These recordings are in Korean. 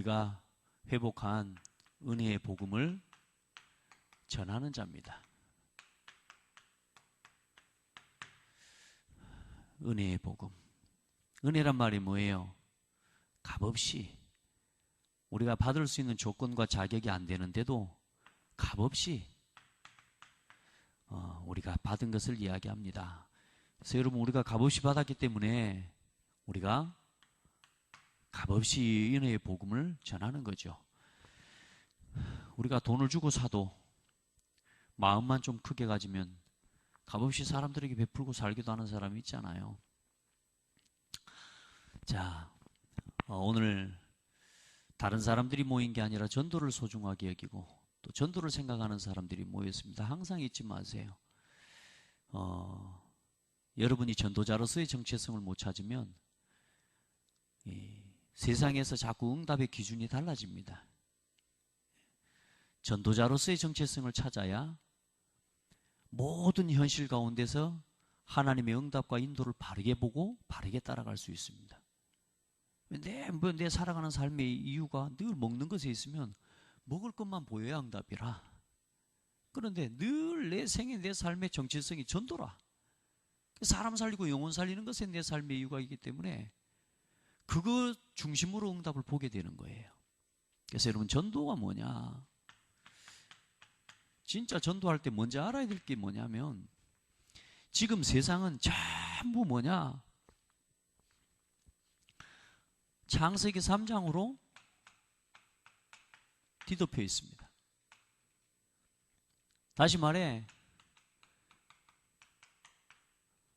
우리가 회복한 은혜의 복음을 전하는 자입니다. 은혜의 복음. 은혜란 말이 뭐예요? 값없이, 우리가 받을 수 있는 조건과 자격이 안 되는데도 값없이 우리가 받은 것을 이야기합니다. 그래서 여러분, 우리가 값없이 받았기 때문에 우리가 값없이 은혜의 복음을 전하는 거죠. 우리가 돈을 주고 사도 마음만 좀 크게 가지면 값없이 사람들에게 베풀고 살기도 하는 사람이 있잖아요. 자, 오늘 다른 사람들이 모인 게 아니라 전도를 소중하게 여기고 또 전도를 생각하는 사람들이 모였습니다. 항상 잊지 마세요. 여러분이 전도자로서의 정체성을 못 찾으면 세상에서 자꾸 응답의 기준이 달라집니다. 전도자로서의 정체성을 찾아야 모든 현실 가운데서 하나님의 응답과 인도를 바르게 보고 바르게 따라갈 수 있습니다. 내 살아가는 삶의 이유가 늘 먹는 것에 있으면 먹을 것만 보여야 응답이라. 그런데 늘 내 생애, 내 삶의 정체성이 전도라. 사람 살리고 영혼 살리는 것에 내 삶의 이유가 있기 때문에 그거 중심으로 응답을 보게 되는 거예요. 그래서 여러분, 전도가 뭐냐? 진짜 전도할 때 먼저 알아야 될 게 뭐냐면, 지금 세상은 전부 뭐냐? 창세기 3장으로 뒤덮여 있습니다. 다시 말해,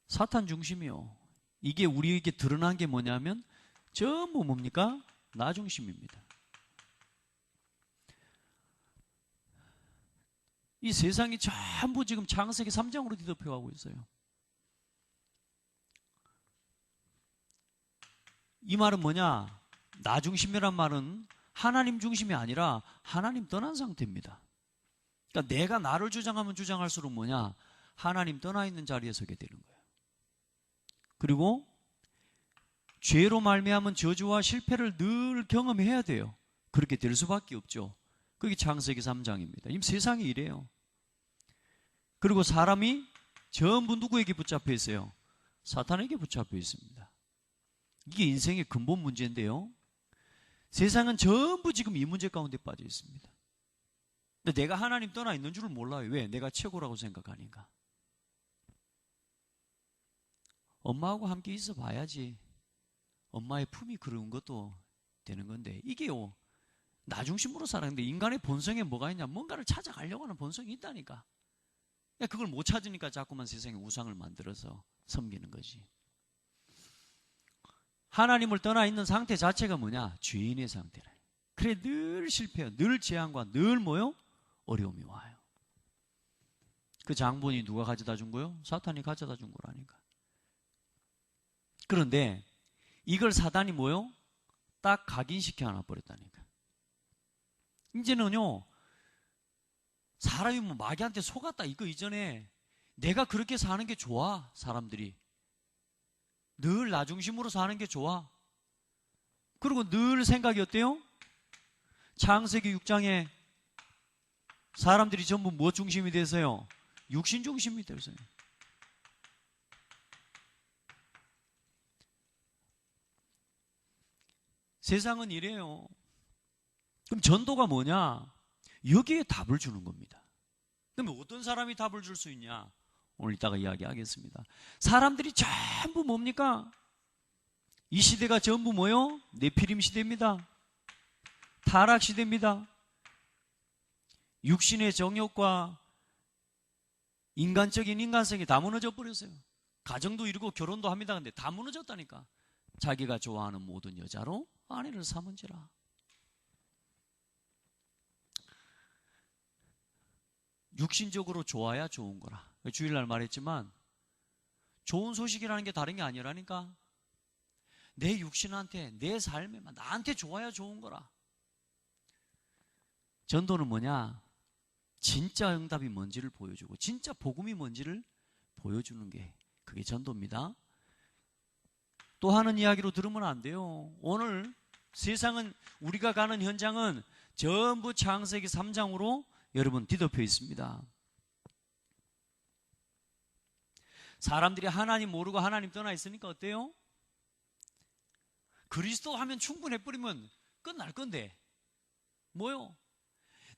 사탄 중심이요. 이게 우리에게 드러난 게 뭐냐면 전부 뭡니까? 나 중심입니다. 이 세상이 전부 지금 창세기 3장으로 뒤덮여가고 있어요. 이 말은 뭐냐? 나 중심이란 말은 하나님 중심이 아니라 하나님 떠난 상태입니다. 그러니까 내가 나를 주장하면 주장할수록 뭐냐? 하나님 떠나 있는 자리에 서게 되는 거예요. 그리고 죄로 말미암은 저주와 실패를 늘 경험해야 돼요. 그렇게 될 수밖에 없죠. 그게 창세기 3장입니다. 이 세상이 이래요. 그리고 사람이 전부 누구에게 붙잡혀 있어요? 사탄에게 붙잡혀 있습니다. 이게 인생의 근본 문제인데요. 세상은 전부 지금 이 문제 가운데 빠져 있습니다. 근데 내가 하나님 떠나 있는 줄을 몰라요. 왜? 내가 최고라고 생각하니까. 엄마하고 함께 있어 봐야지 엄마의 품이 그런 것도 되는 건데, 이게요, 나 중심으로 살았는데 인간의 본성에 뭐가 있냐? 뭔가를 찾아가려고 하는 본성이 있다니까. 그걸 못 찾으니까 자꾸만 세상에 우상을 만들어서 섬기는 거지. 하나님을 떠나 있는 상태 자체가 뭐냐? 죄인의 상태라. 그래, 늘 실패해요. 늘 재앙과 늘 뭐요? 어려움이 와요. 그 장본이 누가 가져다 준 거요? 사탄이 가져다 준 거라니까. 그런데 이걸 사단이 뭐요? 딱 각인시켜 하나 버렸다니까. 이제는요, 사람이 뭐 마귀한테 속았다 이거 이전에 내가 그렇게 사는 게 좋아. 사람들이 늘 나 중심으로 사는 게 좋아. 그리고 늘 생각이 어때요? 창세기 6장에 사람들이 전부 뭐 중심이 돼서요? 육신 중심이 돼서요. 세상은 이래요. 그럼 전도가 뭐냐? 여기에 답을 주는 겁니다. 그럼 어떤 사람이 답을 줄 수 있냐? 오늘 이따가 이야기하겠습니다. 사람들이 전부 뭡니까? 이 시대가 전부 뭐요? 네피림 시대입니다. 타락 시대입니다. 육신의 정욕과 인간적인 인간성이 다 무너져 버렸어요. 가정도 이루고 결혼도 합니다. 근데 다 무너졌다니까. 자기가 좋아하는 모든 여자로 아내를 삼은지라. 육신적으로 좋아야 좋은 거라. 주일날 말했지만 좋은 소식이라는 게 다른 게 아니라니까. 내 육신한테, 내 삶에만 나한테 좋아야 좋은 거라. 전도는 뭐냐? 진짜 응답이 뭔지를 보여주고 진짜 복음이 뭔지를 보여주는 게 그게 전도입니다. 또 하는 이야기로 들으면 안 돼요. 오늘 세상은, 우리가 가는 현장은 전부 창세기 3장으로 여러분 뒤덮여 있습니다. 사람들이 하나님 모르고 하나님 떠나 있으니까 어때요? 그리스도 하면 충분해버리면 끝날 건데 뭐요?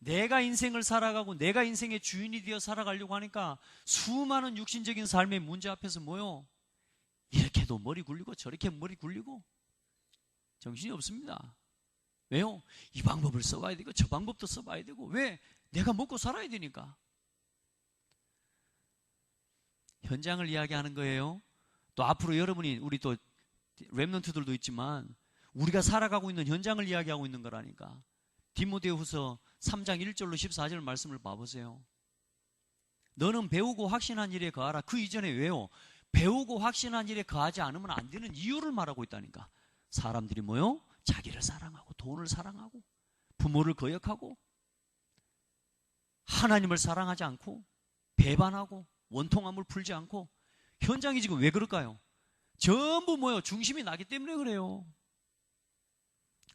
내가 인생을 살아가고 내가 인생의 주인이 되어 살아가려고 하니까 수많은 육신적인 삶의 문제 앞에서 뭐요? 이렇게도 머리 굴리고 저렇게 머리 굴리고 정신이 없습니다. 왜요? 이 방법을 써봐야 되고 저 방법도 써봐야 되고. 왜? 내가 먹고 살아야 되니까. 현장을 이야기하는 거예요. 또 앞으로 여러분이, 우리 또 렘넌트들도 있지만 우리가 살아가고 있는 현장을 이야기하고 있는 거라니까. 디모데후서 3장 1절로 14절 말씀을 봐보세요. 너는 배우고 확신한 일에 거하라. 그 이전에 왜요? 배우고 확신한 일에 거하지 않으면 안 되는 이유를 말하고 있다니까. 사람들이 뭐요? 자기를 사랑하고 돈을 사랑하고 부모를 거역하고 하나님을 사랑하지 않고 배반하고 원통함을 풀지 않고. 현장이 지금 왜 그럴까요? 전부 뭐요? 중심이 나기 때문에 그래요.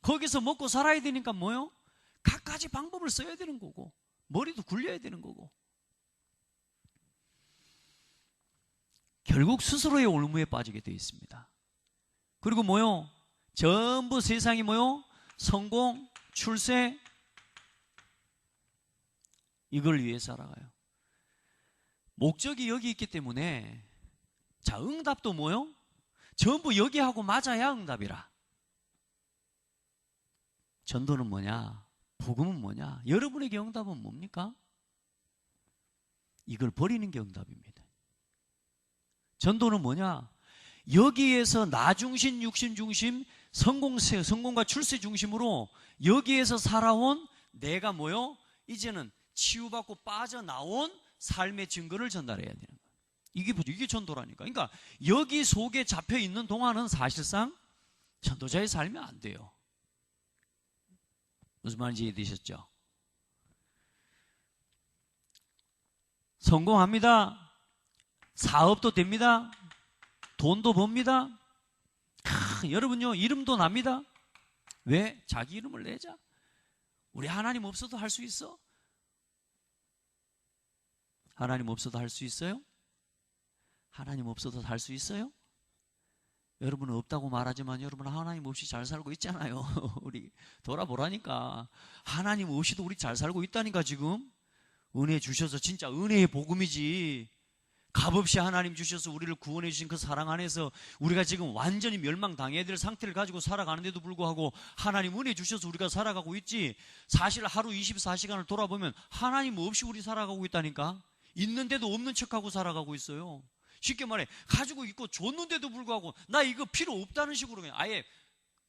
거기서 먹고 살아야 되니까 뭐요? 갖가지 방법을 써야 되는 거고 머리도 굴려야 되는 거고. 결국 스스로의 올무에 빠지게 되어 있습니다. 그리고 뭐요? 전부 세상이 뭐요? 성공, 출세, 이걸 위해 살아가요. 목적이 여기 있기 때문에. 자, 응답도 뭐요? 전부 여기하고 맞아야 응답이라. 전도는 뭐냐? 복음은 뭐냐? 여러분에게 응답은 뭡니까? 이걸 버리는 게 응답입니다. 전도는 뭐냐? 여기에서 나 중심, 육신 중심, 성공과 출세 중심으로 여기에서 살아온 내가 뭐요? 이제는 치유받고 빠져나온 삶의 증거를 전달해야 되는 거예요. 이게 전도라니까. 그러니까 여기 속에 잡혀 있는 동안은 사실상 전도자의 삶이 안 돼요. 무슨 말인지 이해되셨죠? 성공합니다. 사업도 됩니다. 돈도 법니다. 여러분요, 이름도 납니다. 왜? 자기 이름을 내자. 우리 하나님 없어도 할 수 있어? 하나님 없어도 할 수 있어요? 하나님 없어도 할 수 있어요? 여러분은 없다고 말하지만 여러분 하나님 없이 잘 살고 있잖아요. 우리 돌아보라니까. 하나님 없이도 우리 잘 살고 있다니까. 지금 은혜 주셔서, 진짜 은혜의 복음이지. 값없이 하나님 주셔서 우리를 구원해 주신 그 사랑 안에서 우리가 지금 완전히 멸망당해야 될 상태를 가지고 살아가는데도 불구하고 하나님 은혜 주셔서 우리가 살아가고 있지. 사실 하루 24시간을 돌아보면 하나님 없이 우리 살아가고 있다니까. 있는데도 없는 척하고 살아가고 있어요. 쉽게 말해, 가지고 있고 줬는데도 불구하고 나 이거 필요 없다는 식으로 그냥 아예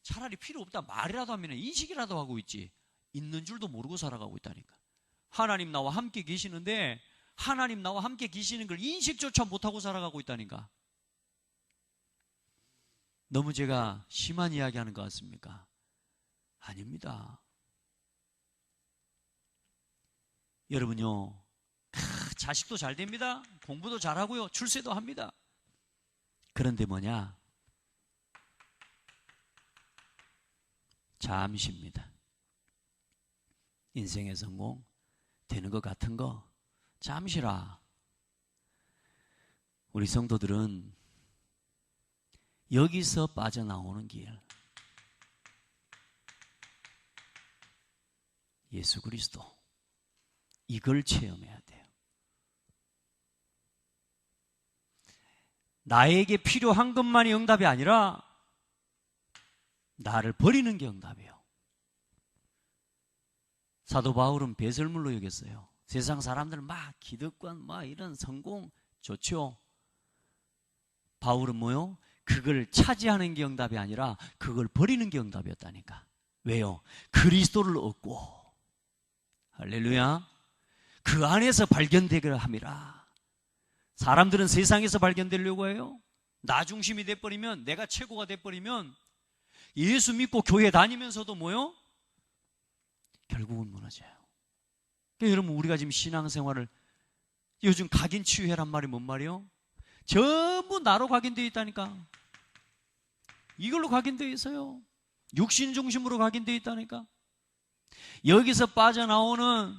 차라리 필요 없다 말이라도 하면 인식이라도 하고 있지. 있는 줄도 모르고 살아가고 있다니까. 하나님 나와 함께 계시는데 하나님 나와 함께 계시는 걸 인식조차 못하고 살아가고 있다니까. 너무 제가 심한 이야기 하는 것 같습니까? 아닙니다. 여러분요, 자식도 잘 됩니다. 공부도 잘하고요. 출세도 합니다. 그런데 뭐냐? 잠시입니다. 인생의 성공, 되는 것 같은 거 잠시라. 우리 성도들은 여기서 빠져나오는 길, 예수 그리스도, 이걸 체험해야 돼요. 나에게 필요한 것만이 응답이 아니라 나를 버리는 게 응답이에요. 사도 바울은 배설물로 여겼어요. 세상 사람들은 막 기득권, 막 이런 성공 좋죠. 바울은 뭐요? 그걸 차지하는 게 응답이 아니라 그걸 버리는 게 응답이었다니까. 왜요? 그리스도를 얻고, 할렐루야, 그 안에서 발견되기를 함이라. 사람들은 세상에서 발견되려고 해요. 나 중심이 돼버리면, 내가 최고가 돼버리면 예수 믿고 교회 다니면서도 뭐요? 결국은 무너져요. 그러니까 여러분, 우리가 지금 신앙생활을, 요즘 각인치유회란 말이 뭔 말이요? 전부 나로 각인되어 있다니까. 이걸로 각인되어 있어요. 육신 중심으로 각인되어 있다니까. 여기서 빠져나오는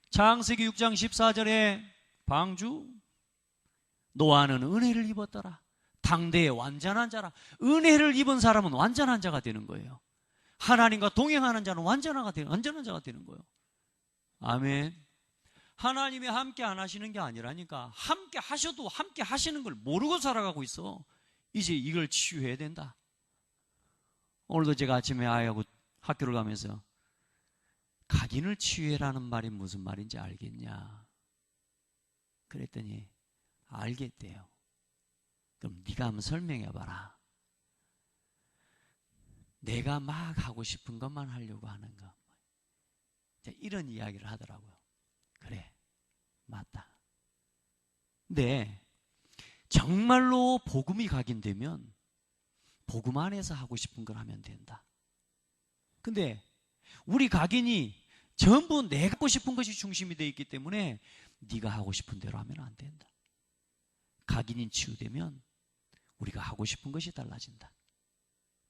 창세기 6장 14절에 방주, 노아는 은혜를 입었더라. 당대의 완전한 자라. 은혜를 입은 사람은 완전한 자가 되는 거예요. 하나님과 동행하는 자는 완전한 자가 되는 거예요. 아멘. 하나님이 함께 안 하시는 게 아니라니까. 함께 하셔도 함께 하시는 걸 모르고 살아가고 있어. 이제 이걸 치유해야 된다. 오늘도 제가 아침에 아이하고 학교를 가면서 각인을 치유해라는 말이 무슨 말인지 알겠냐 그랬더니 알겠대요. 그럼 네가 한번 설명해봐라. 내가 막 하고 싶은 것만 하려고 하는 거. 이런 이야기를 하더라고요. 그래, 맞다. 근데 정말로 복음이 각인되면 복음 안에서 하고 싶은 걸 하면 된다. 근데 우리 각인이 전부 내가 하고 싶은 것이 중심이 되어 있기 때문에 네가 하고 싶은 대로 하면 안 된다. 각인이 치유되면 우리가 하고 싶은 것이 달라진다.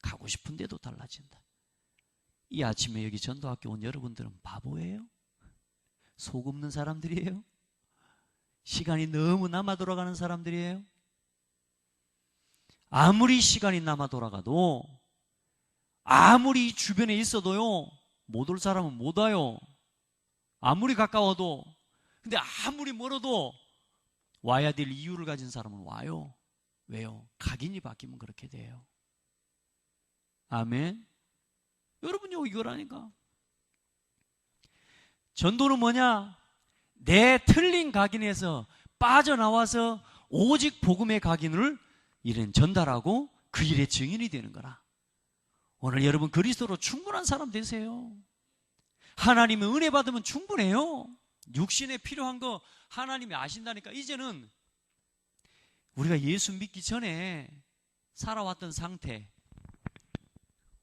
가고 싶은 데도 달라진다. 이 아침에 여기 전도학교 온 여러분들은 바보예요? 속 없는 사람들이에요? 시간이 너무 남아 돌아가는 사람들이에요? 아무리 시간이 남아 돌아가도, 아무리 주변에 있어도요, 못 올 사람은 못 와요. 아무리 가까워도. 근데 아무리 멀어도 와야 될 이유를 가진 사람은 와요. 왜요? 각인이 바뀌면 그렇게 돼요. 아멘. 여러분요, 이거라니까. 전도는 뭐냐? 내 틀린 각인에서 빠져나와서 오직 복음의 각인을 이런 전달하고 그 일의 증인이 되는 거라. 오늘 여러분 그리스도로 충분한 사람 되세요. 하나님의 은혜 받으면 충분해요. 육신에 필요한 거 하나님이 아신다니까. 이제는 우리가 예수 믿기 전에 살아왔던 상태,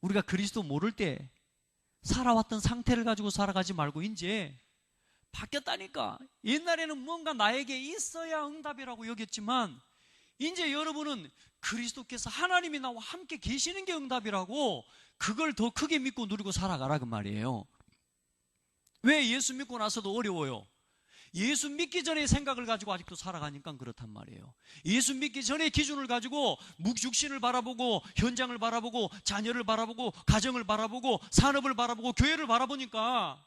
우리가 그리스도 모를 때 살아왔던 상태를 가지고 살아가지 말고 이제 바뀌었다니까. 옛날에는 뭔가 나에게 있어야 응답이라고 여겼지만 이제 여러분은 그리스도께서 하나님이 나와 함께 계시는 게 응답이라고 그걸 더 크게 믿고 누리고 살아가라 그 말이에요. 왜 예수 믿고 나서도 어려워요? 예수 믿기 전에 생각을 가지고 아직도 살아가니까 그렇단 말이에요. 예수 믿기 전에 기준을 가지고 육신을 바라보고 현장을 바라보고 자녀를 바라보고 가정을 바라보고 산업을 바라보고 교회를 바라보니까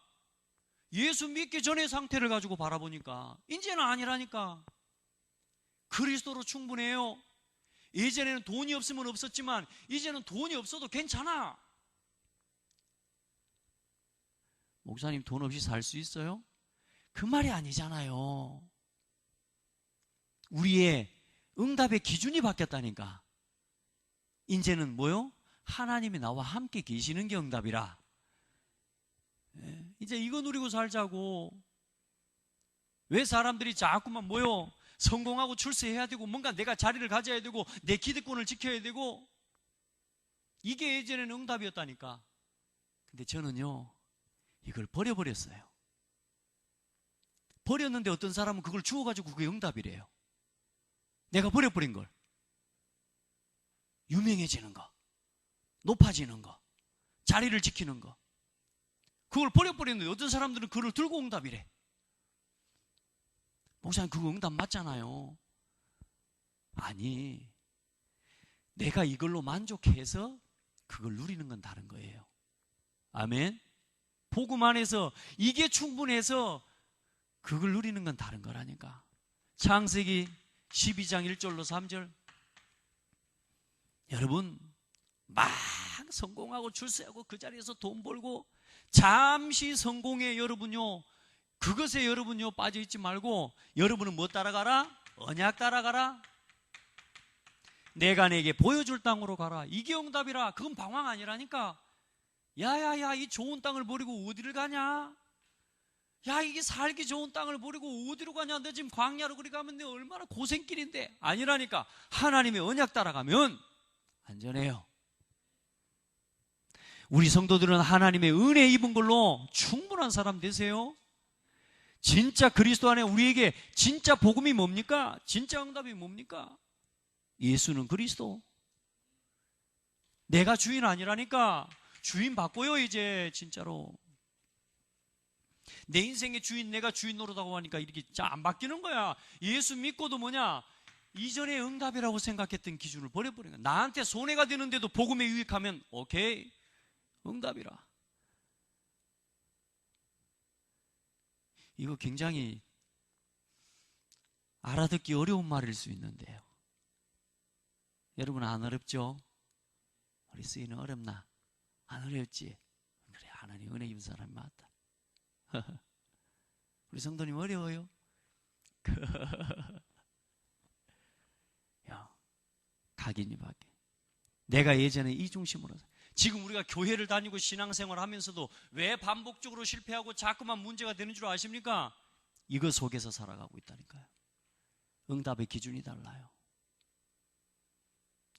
예수 믿기 전의 상태를 가지고 바라보니까 이제는 아니라니까. 그리스도로 충분해요. 예전에는 돈이 없으면 없었지만 이제는 돈이 없어도 괜찮아. 목사님 돈 없이 살 수 있어요? 그 말이 아니잖아요. 우리의 응답의 기준이 바뀌었다니까. 이제는 뭐요? 하나님이 나와 함께 계시는 게 응답이라. 이제 이거 누리고 살자고. 왜 사람들이 자꾸만 뭐요? 성공하고 출세해야 되고 뭔가 내가 자리를 가져야 되고 내 기득권을 지켜야 되고, 이게 예전에는 응답이었다니까. 근데 저는요 이걸 버려버렸어요. 버렸는데 어떤 사람은 그걸 주워가지고 그게 응답이래요. 내가 버려버린 걸. 유명해지는 거, 높아지는 거, 자리를 지키는 거, 그걸 버려버렸는데 어떤 사람들은 그걸 들고 응답이래. 목사님 그거 응답 맞잖아요. 아니, 내가 이걸로 만족해서 그걸 누리는 건 다른 거예요. 아멘. 복음 안에서 이게 충분해서 그걸 누리는 건 다른 거라니까. 창세기 12장 1절로 3절. 여러분 막 성공하고 출세하고 그 자리에서 돈 벌고 잠시 성공에 여러분요, 그것에 여러분요 빠져있지 말고 여러분은 뭐 따라가라? 언약 따라가라. 내가 내게 보여줄 땅으로 가라. 이게 응답이라. 그건 방황 아니라니까. 야야야, 이 좋은 땅을 버리고 어디를 가냐? 야, 이게 살기 좋은 땅을 버리고 어디로 가냐? 너 지금 광야로 그리 가면 내 얼마나 고생길인데. 아니라니까. 하나님의 언약 따라가면 안전해요. 우리 성도들은 하나님의 은혜 입은 걸로 충분한 사람 되세요. 진짜 그리스도 안에 우리에게 진짜 복음이 뭡니까? 진짜 응답이 뭡니까? 예수는 그리스도. 내가 주인 아니라니까. 주인 바꿔요, 이제, 진짜로. 내 인생의 주인, 내가 주인 노릇하고 하니까 이렇게 잘 안 바뀌는 거야. 예수 믿고도 뭐냐? 이전에 응답이라고 생각했던 기준을 버려버린 거야. 나한테 손해가 되는데도 복음에 유익하면, 오케이, 응답이라. 이거 굉장히 알아듣기 어려운 말일 수 있는데요. 여러분, 안 어렵죠? 우리 쓰이는 어렵나? 안 어렵지? 그래, 하나님 은혜 입은 사람이 맞다. 우리 성도님 어려워요? 야, 각인이밖에. 내가 예전에 이 중심으로, 지금 우리가 교회를 다니고 신앙생활 하면서도 왜 반복적으로 실패하고 자꾸만 문제가 되는 줄 아십니까? 이거 속에서 살아가고 있다니까요. 응답의 기준이 달라요.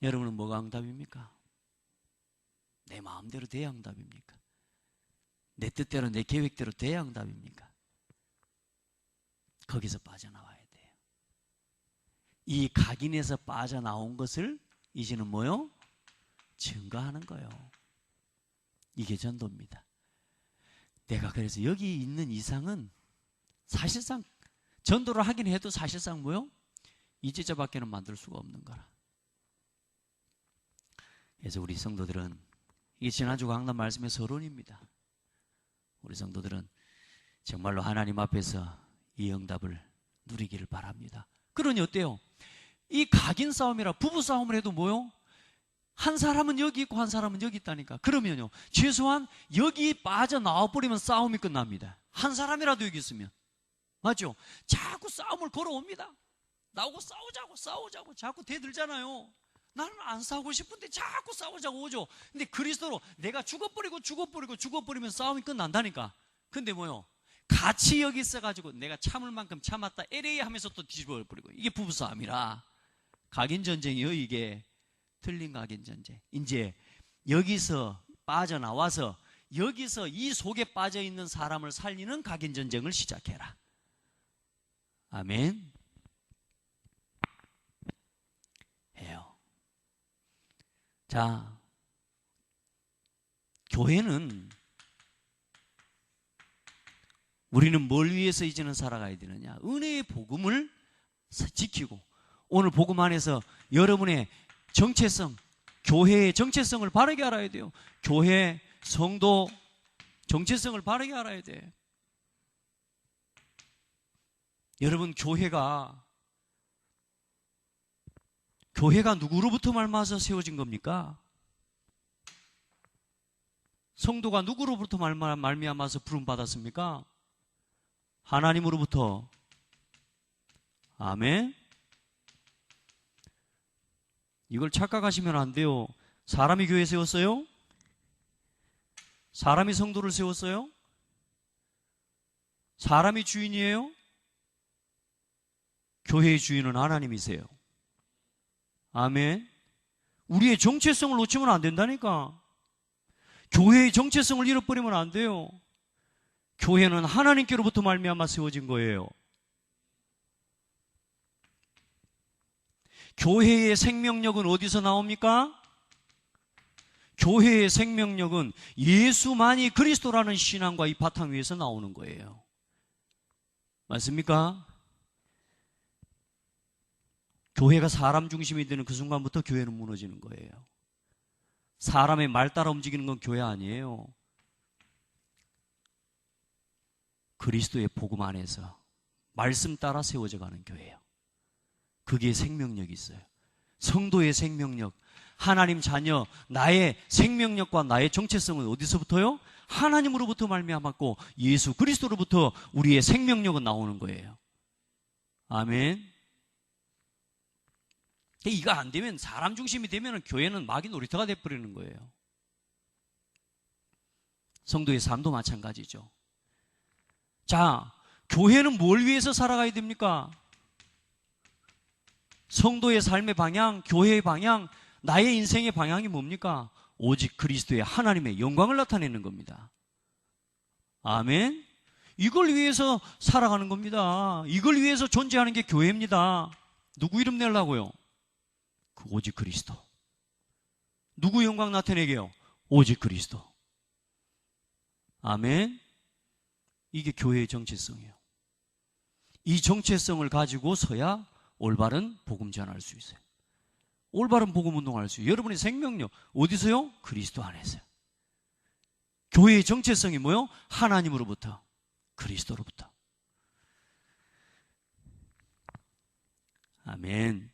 여러분은 뭐가 응답입니까? 내 마음대로 돼야 응답입니까? 내 뜻대로, 내 계획대로 돼야 응답입니까? 거기서 빠져나와야 돼요. 이 각인에서 빠져나온 것을 이제는 뭐요? 증거하는 거예요. 이게 전도입니다. 내가 그래서 여기 있는 이상은 사실상 전도를 하긴 해도 사실상 뭐요? 이 제자밖에는 만들 수가 없는 거라. 그래서 우리 성도들은, 이게 지난주 강단 말씀의 서론입니다. 우리 성도들은 정말로 하나님 앞에서 이 응답을 누리기를 바랍니다. 그러니 어때요? 이 각인 싸움이라, 부부 싸움을 해도 뭐요? 한 사람은 여기 있고 한 사람은 여기 있다니까. 그러면요, 최소한 여기 빠져나와버리면 싸움이 끝납니다. 한 사람이라도 여기 있으면. 맞죠? 자꾸 싸움을 걸어옵니다. 나오고 싸우자고 자꾸 대들잖아요. 나는 안 싸우고 싶은데 자꾸 싸우자고 오죠. 근데 그리스도로 내가 죽어버리면 싸움이 끝난다니까. 근데 뭐요? 같이 여기 있어가지고 내가 참을 만큼 참았다 LA 하면서 또 뒤집어버리고. 이게 부부싸움이라. 각인전쟁이요, 이게. 틀린 각인전쟁. 이제 여기서 빠져나와서 여기서 이 속에 빠져있는 사람을 살리는 각인전쟁을 시작해라. 아멘. 해요. 자, 교회는 우리는 뭘 위해서 이제는 살아가야 되느냐? 은혜의 복음을 지키고, 오늘 복음 안에서 여러분의 정체성, 교회의 정체성을 바르게 알아야 돼요. 교회, 성도 정체성을 바르게 알아야 돼요. 여러분, 교회가 누구로부터 말미암아서 세워진 겁니까? 성도가 누구로부터 말미암아서 부름받았습니까? 하나님으로부터. 아멘. 이걸 착각하시면 안 돼요. 사람이 교회 세웠어요? 사람이 성도를 세웠어요? 사람이 주인이에요? 교회의 주인은 하나님이세요. 아멘. 우리의 정체성을 놓치면 안 된다니까. 교회의 정체성을 잃어버리면 안 돼요. 교회는 하나님께로부터 말미암아 세워진 거예요. 교회의 생명력은 어디서 나옵니까? 교회의 생명력은 예수만이 그리스도라는 신앙과 이 바탕 위에서 나오는 거예요. 맞습니까? 교회가 사람 중심이 되는 그 순간부터 교회는 무너지는 거예요. 사람의 말 따라 움직이는 건 교회 아니에요. 그리스도의 복음 안에서 말씀 따라 세워져 가는 교회예요. 그게 생명력이 있어요. 성도의 생명력, 하나님 자녀, 나의 생명력과 나의 정체성은 어디서부터요? 하나님으로부터 말미암았고 예수 그리스도로부터 우리의 생명력은 나오는 거예요. 아멘. 이거 안 되면, 사람 중심이 되면 교회는 마귀 놀이터가 돼버리는 거예요. 성도의 삶도 마찬가지죠. 자, 교회는 뭘 위해서 살아가야 됩니까? 성도의 삶의 방향, 교회의 방향, 나의 인생의 방향이 뭡니까? 오직 그리스도의 하나님의 영광을 나타내는 겁니다. 아멘. 이걸 위해서 살아가는 겁니다. 이걸 위해서 존재하는 게 교회입니다. 누구 이름 내려고요? 오직 그리스도. 누구 영광 나타내게요? 오직 그리스도. 아멘. 이게 교회의 정체성이에요. 이 정체성을 가지고 서야 올바른 복음 전할 수 있어요. 올바른 복음 운동할 수 있어요. 여러분의 생명력 어디서요? 그리스도 안에서요. 교회의 정체성이 뭐요? 하나님으로부터, 그리스도로부터. 아멘.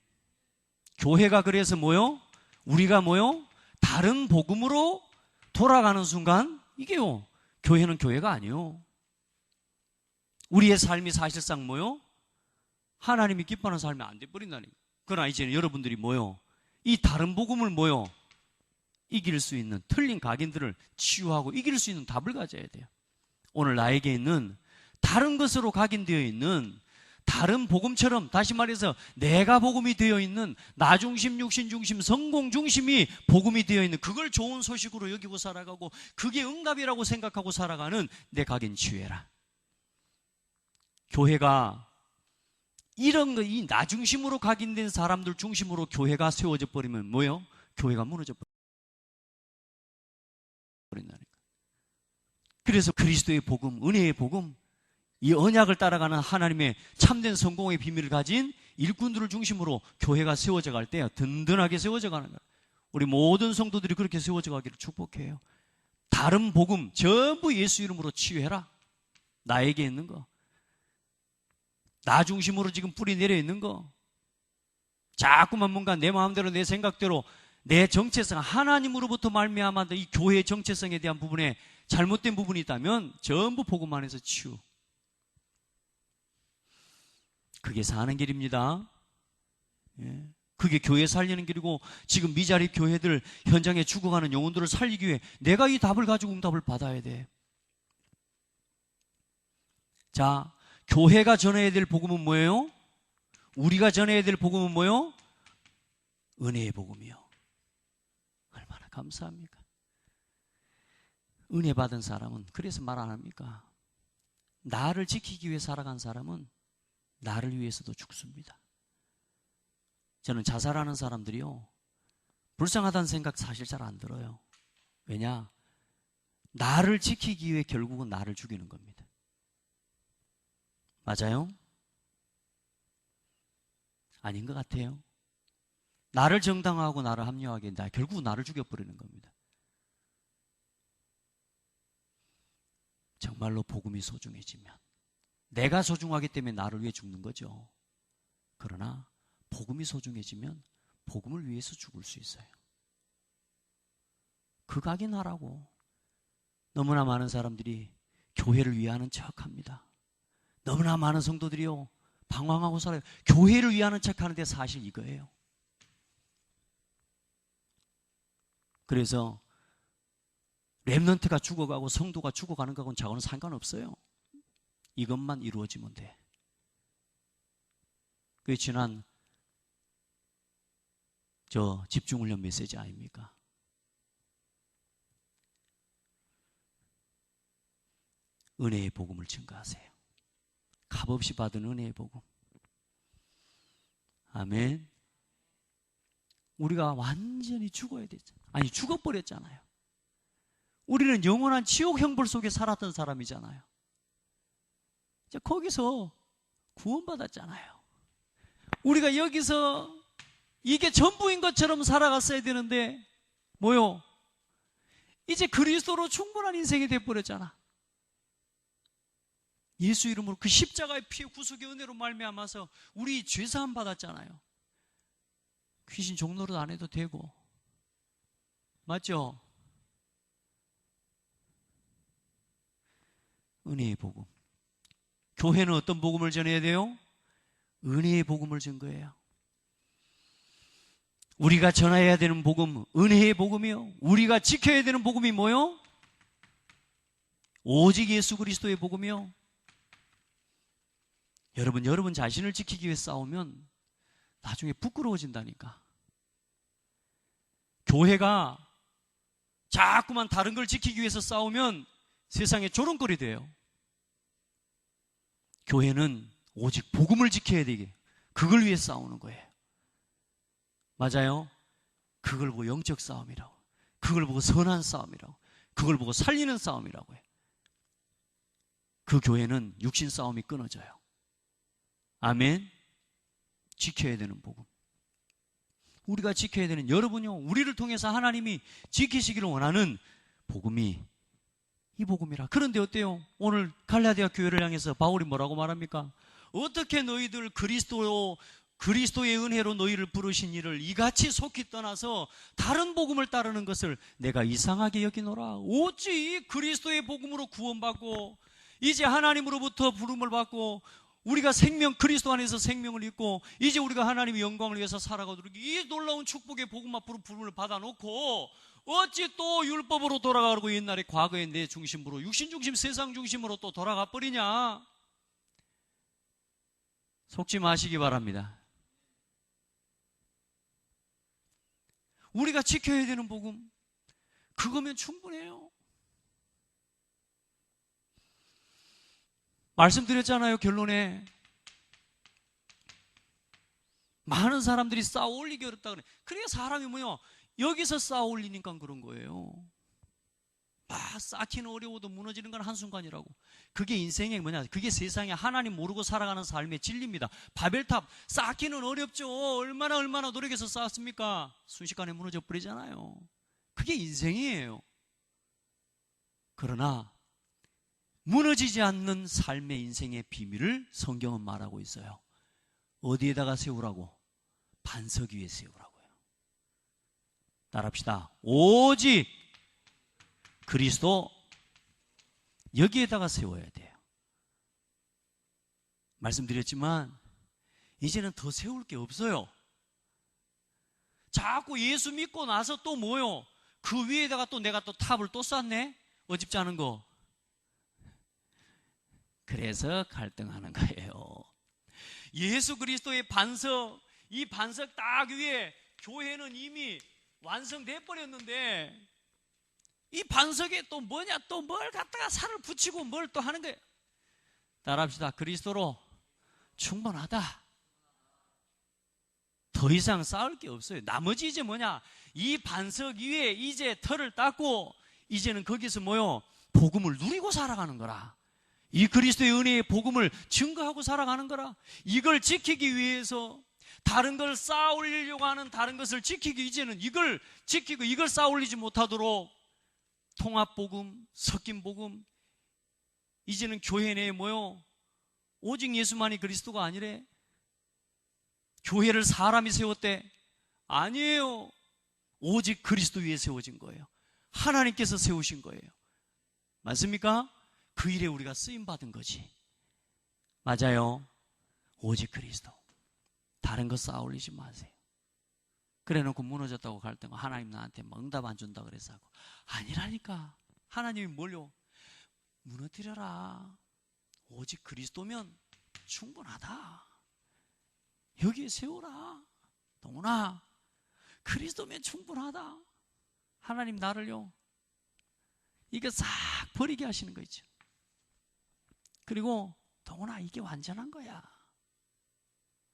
교회가 그래서 뭐요? 우리가 뭐요? 다른 복음으로 돌아가는 순간 이게요, 교회는 교회가 아니요. 우리의 삶이 사실상 뭐요? 하나님이 기뻐하는 삶이 안 돼버린다니까. 그러나 이제는 여러분들이 뭐요? 이 다른 복음을 뭐요? 이길 수 있는 틀린 각인들을 치유하고 이길 수 있는 답을 가져야 돼요. 오늘 나에게 있는 다른 것으로 각인되어 있는 다른 복음처럼, 다시 말해서 내가 복음이 되어 있는 나 중심, 육신 중심, 성공 중심이 복음이 되어 있는 그걸 좋은 소식으로 여기고 살아가고 그게 응답이라고 생각하고 살아가는 내 각인 치유해라. 교회가 이런 거, 이 나 중심으로 각인된 사람들 중심으로 교회가 세워져 버리면 뭐예요? 교회가 무너져 버린다니까. 그래서 그리스도의 복음, 은혜의 복음, 이 언약을 따라가는 하나님의 참된 성공의 비밀을 가진 일꾼들을 중심으로 교회가 세워져 갈 때 든든하게 세워져 가는 거예요. 우리 모든 성도들이 그렇게 세워져 가기를 축복해요. 다른 복음 전부 예수 이름으로 치유해라. 나에게 있는 거, 나 중심으로 지금 뿌리 내려 있는 거, 자꾸만 뭔가 내 마음대로 내 생각대로 내 정체성, 하나님으로부터 말미암아 이 교회의 정체성에 대한 부분에 잘못된 부분이 있다면 전부 복음 안에서 치유. 그게 사는 길입니다. 예. 그게 교회 살리는 길이고, 지금 미자립 교회들 현장에 죽어가는 영혼들을 살리기 위해 내가 이 답을 가지고 응답을 받아야 돼. 자, 교회가 전해야 될 복음은 뭐예요? 우리가 전해야 될 복음은 뭐예요? 은혜의 복음이요. 얼마나 감사합니까? 은혜 받은 사람은 그래서 말 안 합니까? 나를 지키기 위해 살아간 사람은 나를 위해서도 죽습니다. 저는 자살하는 사람들이요, 불쌍하다는 생각 사실 잘 안 들어요. 왜냐? 나를 지키기 위해 결국은 나를 죽이는 겁니다. 맞아요? 아닌 것 같아요. 나를 정당화하고 나를 합리화하게 결국 나를 죽여버리는 겁니다. 정말로 복음이 소중해지면, 내가 소중하기 때문에 나를 위해 죽는 거죠. 그러나 복음이 소중해지면 복음을 위해서 죽을 수 있어요. 그 각인하라고. 너무나 많은 사람들이 교회를 위하는 척합니다. 너무나 많은 성도들이요, 방황하고 살아요. 교회를 위하는 척하는데 사실 이거예요. 그래서 렘넌트가 죽어가고 성도가 죽어가는 거하고는 저하고는 상관없어요. 이것만 이루어지면 돼. 그게 지난 저 집중훈련 메시지 아닙니까? 은혜의 복음을 증거하세요. 값없이 받은 은혜의 복음. 아멘. 우리가 완전히 죽어야 되잖아요. 아니, 죽어버렸잖아요. 우리는 영원한 지옥 형벌 속에 살았던 사람이잖아요. 이제 거기서 구원받았잖아요. 우리가 여기서 이게 전부인 것처럼 살아갔어야 되는데 뭐요? 이제 그리스도로 충분한 인생이 돼버렸잖아. 예수 이름으로 그 십자가의 피의 구속의 은혜로 말미암아서 우리 죄사함 받았잖아요. 귀신 종노릇 안 해도 되고. 맞죠? 은혜의 복음. 교회는 어떤 복음을 전해야 돼요? 은혜의 복음을 전거해요. 우리가 전해야 되는 복음, 은혜의 복음이요. 우리가 지켜야 되는 복음이 뭐요? 오직 예수 그리스도의 복음이요. 여러분 자신을 지키기 위해 싸우면 나중에 부끄러워진다니까. 교회가 자꾸만 다른 걸 지키기 위해서 싸우면 세상에 조롱거리 돼요. 교회는 오직 복음을 지켜야 되게, 그걸 위해 싸우는 거예요. 맞아요? 그걸 보고 영적 싸움이라고, 그걸 보고 선한 싸움이라고, 그걸 보고 살리는 싸움이라고 해요. 그 교회는 육신 싸움이 끊어져요. 아멘. 지켜야 되는 복음. 우리가 지켜야 되는, 여러분요, 우리를 통해서 하나님이 지키시기를 원하는 복음이 이 복음이라. 그런데 어때요? 오늘 갈라디아 교회를 향해서 바울이 뭐라고 말합니까? 어떻게 너희들 그리스도의 은혜로 너희를 부르신 이를 이같이 속히 떠나서 다른 복음을 따르는 것을 내가 이상하게 여기노라. 오직 그리스도의 복음으로 구원받고 이제 하나님으로부터 부름을 받고 우리가 그리스도 안에서 생명을 입고 이제 우리가 하나님의 영광을 위해서 살아가도록 이 놀라운 축복의 복음 앞으로 부름을 받아놓고 어찌 또 율법으로 돌아가고 옛날에 과거의 내 중심으로, 육신 중심, 세상 중심으로 또 돌아가 버리냐? 속지 마시기 바랍니다. 우리가 지켜야 되는 복음, 그거면 충분해요. 말씀드렸잖아요, 결론에. 많은 사람들이 쌓아 올리기 어렵다 그래. 그러니까 사람이 뭐요? 여기서 쌓아 올리니까 그런 거예요. 쌓기는 어려워도 무너지는 건 한순간이라고. 그게 인생의 뭐냐? 그게 세상에 하나님 모르고 살아가는 삶의 진리입니다. 바벨탑 쌓기는 어렵죠. 얼마나 노력해서 쌓았습니까? 순식간에 무너져 버리잖아요. 그게 인생이에요. 그러나 무너지지 않는 삶의 인생의 비밀을 성경은 말하고 있어요. 어디에다가 세우라고? 반석 위에 세우라고요. 따라합시다. 오직 그리스도, 여기에다가 세워야 돼요. 말씀드렸지만 이제는 더 세울 게 없어요. 자꾸 예수 믿고 나서 또 뭐요? 그 위에다가 또 내가 또 탑을 또 쌓네? 어집지 않은 거. 그래서 갈등하는 거예요. 예수 그리스도의 반석, 이 반석 딱 위에 교회는 이미 완성돼 버렸는데 이 반석에 또 뭐냐, 또 뭘 갖다가 살을 붙이고 뭘 또 하는 거예요. 따라합시다. 그리스도로 충분하다. 더 이상 쌓을 게 없어요. 나머지 이제 뭐냐, 이 반석 위에 이제 털을 닦고 이제는 거기서 뭐요? 복음을 누리고 살아가는 거라. 이 그리스도의 은혜의 복음을 증거하고 살아가는 거라. 이걸 지키기 위해서 다른 걸 쌓아 올리려고 하는, 다른 것을 지키기, 이제는 이걸 지키고 이걸 쌓아 올리지 못하도록 통합복음, 섞인복음, 이제는 교회 내에 뭐요? 오직 예수만이 그리스도가 아니래. 교회를 사람이 세웠대? 아니에요. 오직 그리스도 위에 세워진 거예요. 하나님께서 세우신 거예요. 맞습니까? 그 일에 우리가 쓰임받은 거지. 맞아요. 오직 그리스도. 다른 거 쌓아 올리지 마세요. 그래 놓고 무너졌다고 갈등하고 하나님 나한테 응답 안 준다 그래서 하고. 아니라니까. 하나님이 뭘요? 무너뜨려라. 오직 그리스도면 충분하다. 여기에 세우라. 동훈아, 그리스도면 충분하다. 하나님 나를요, 이거 싹 버리게 하시는 거 있죠. 그리고 동훈아, 이게 완전한 거야.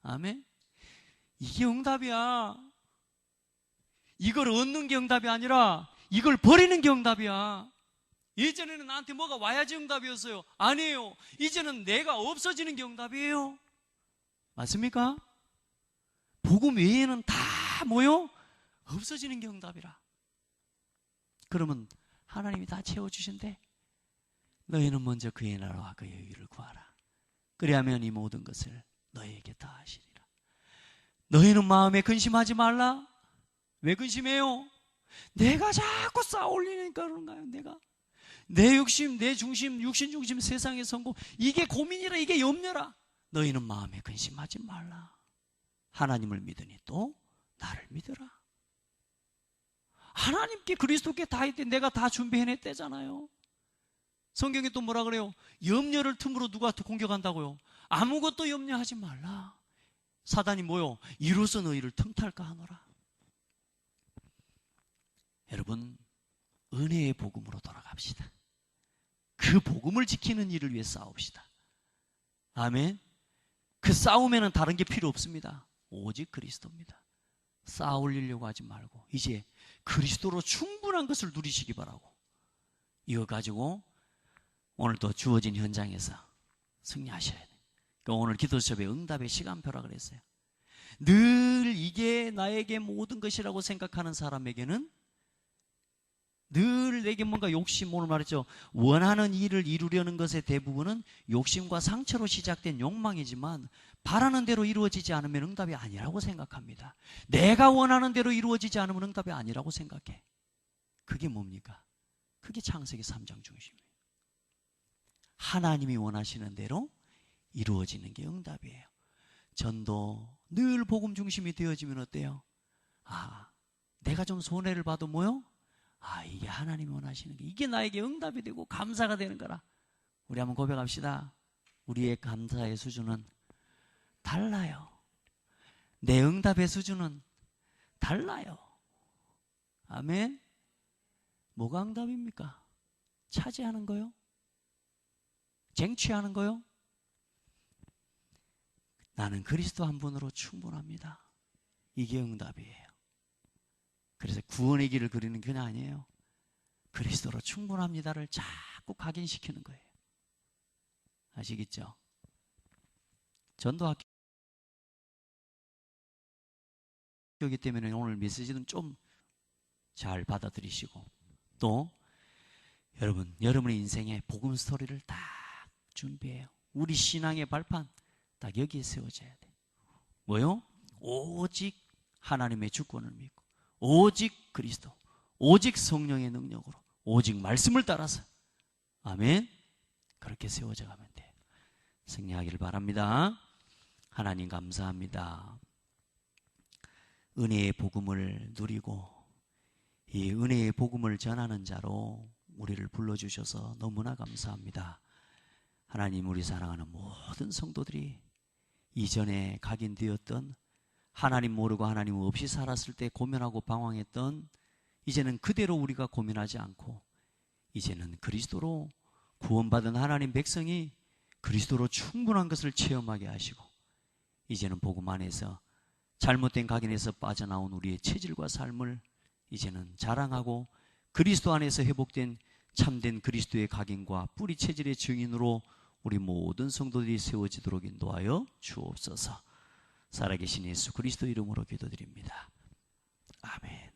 아멘. 이게 응답이야. 이걸 얻는 게 응답이 아니라 이걸 버리는 게 응답이야. 예전에는 나한테 뭐가 와야지 응답이었어요. 아니에요. 이제는 내가 없어지는 게 응답이에요. 맞습니까? 복음 외에는 다 뭐요? 없어지는 게 응답이라. 그러면 하나님이 다 채워주신대. 너희는 먼저 그의 나라와 그의 의를 구하라. 그리하면 이 모든 것을 너희에게 다 하시리라. 너희는 마음에 근심하지 말라. 왜 근심해요? 내가 자꾸 쌓아 올리니까 그런가요? 내가 내 욕심, 내 중심, 육신 중심, 세상의 성공, 이게 고민이라, 이게 염려라. 너희는 마음에 근심하지 말라. 하나님을 믿으니 또 나를 믿으라. 하나님께, 그리스도께 다 있대. 내가 다 준비해냈대잖아요. 성경에 또 뭐라 그래요? 염려를 틈으로 누가 공격한다고요? 아무것도 염려하지 말라. 사단이 뭐요? 이로써 너희를 틈탈까 하노라. 여러분, 은혜의 복음으로 돌아갑시다. 그 복음을 지키는 일을 위해 싸웁시다. 아멘. 그 싸움에는 다른 게 필요 없습니다. 오직 그리스도입니다. 쌓아 올리려고 하지 말고 이제 그리스도로 충분한 것을 누리시기 바라고, 이거 가지고 오늘도 주어진 현장에서 승리하셔야 돼요. 그러니까 오늘 기도 수업의 응답의 시간표라 그랬어요. 늘 이게 나에게 모든 것이라고 생각하는 사람에게는 늘 내게 뭔가 욕심, 오늘 말했죠. 원하는 일을 이루려는 것의 대부분은 욕심과 상처로 시작된 욕망이지만 바라는 대로 이루어지지 않으면 응답이 아니라고 생각합니다. 내가 원하는 대로 이루어지지 않으면 응답이 아니라고 생각해. 그게 뭡니까? 그게 창세기 3장 중심이에요. 하나님이 원하시는 대로 이루어지는 게 응답이에요. 전도 늘 복음 중심이 되어지면 어때요? 내가 좀 손해를 봐도 뭐요? 이게 하나님이 원하시는 게, 이게 나에게 응답이 되고 감사가 되는 거라. 우리 한번 고백합시다. 우리의 감사의 수준은 달라요. 내 응답의 수준은 달라요. 아멘. 뭐가 응답입니까? 차지하는 거요? 쟁취하는 거요? 나는 그리스도 한 분으로 충분합니다. 이게 응답이에요. 그래서 구원의 길을 그리는 게 아니에요. 그리스도로 충분합니다를 자꾸 각인시키는 거예요. 아시겠죠? 전도학교이기 때문에 오늘 메시지는 좀 잘 받아들이시고, 또 여러분의 인생에 복음 스토리를 딱 준비해요. 우리 신앙의 발판 딱 여기에 세워져야 돼. 뭐요? 오직 하나님의 주권을 믿고, 오직 그리스도, 오직 성령의 능력으로, 오직 말씀을 따라서, 아멘. 그렇게 세워져 가면 돼요. 승리하기를 바랍니다. 하나님 감사합니다. 은혜의 복음을 누리고 이 은혜의 복음을 전하는 자로 우리를 불러주셔서 너무나 감사합니다. 하나님, 우리 사랑하는 모든 성도들이 이전에 각인되었던, 하나님 모르고 하나님 없이 살았을 때 고민하고 방황했던, 이제는 그대로 우리가 고민하지 않고 이제는 그리스도로 구원받은 하나님 백성이 그리스도로 충분한 것을 체험하게 하시고, 이제는 복음 안에서 잘못된 각인에서 빠져나온 우리의 체질과 삶을 이제는 자랑하고 그리스도 안에서 회복된 참된 그리스도의 각인과 뿌리 체질의 증인으로 우리 모든 성도들이 세워지도록 인도하여 주옵소서. 살아계신 예수 그리스도 이름으로 기도드립니다. 아멘.